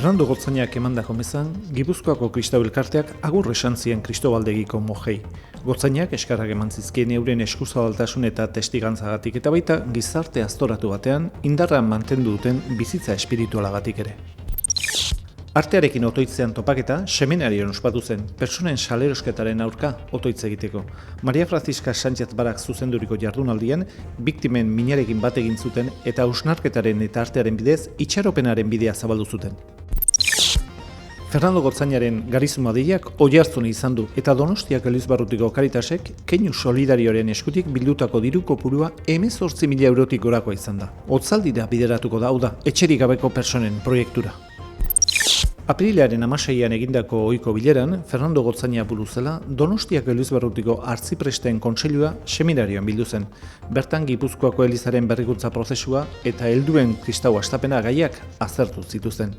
Fernando Gotzainak emandako mezan, Gipuzkoako Kristau Elkarteak agur esan zien Kristobaldegiko mojei. Gotzainak eskarrak eman zizkien euren eskuzabaltasun eta testigantzagatik eta baita gizarte aztoratu batean indarra mantendu duten bizitza espiritualagatik ere. Artearekin otoitzean topaketa seminarioan ospatu zen, pertsonen salerosketaren aurka otoitz egiteko. Maria Francisca Sánchez Barak zuzenduriko jardunaldian, biktimen minarekin bat egin zuten eta hausnarketaren eta artearen bidez itxaropenaren bidea zabaldu zuten. Fernando Gotzainaren garizuma deiak Oiartzun izan du eta Donostiak Elizbarrutiko Karitasek keinu solidarioaren eskutik bildutako diru kopurua 18.000 eurotik gorakoa izan da. Otzaldira bideratuko da, hau da, etxerik gabeko pertsonen proiektura. Aprilaren 16an egindako ohiko bileran, Fernando Gotzaina buru zela, Donostiak Elizbarrutiko Artzipresten Kontseilua seminarioan bildu zen. Bertan Gipuzkoako Elizaren berrikuntza prozesua eta helduen kristau hastapena gaiak aztertu zituzten.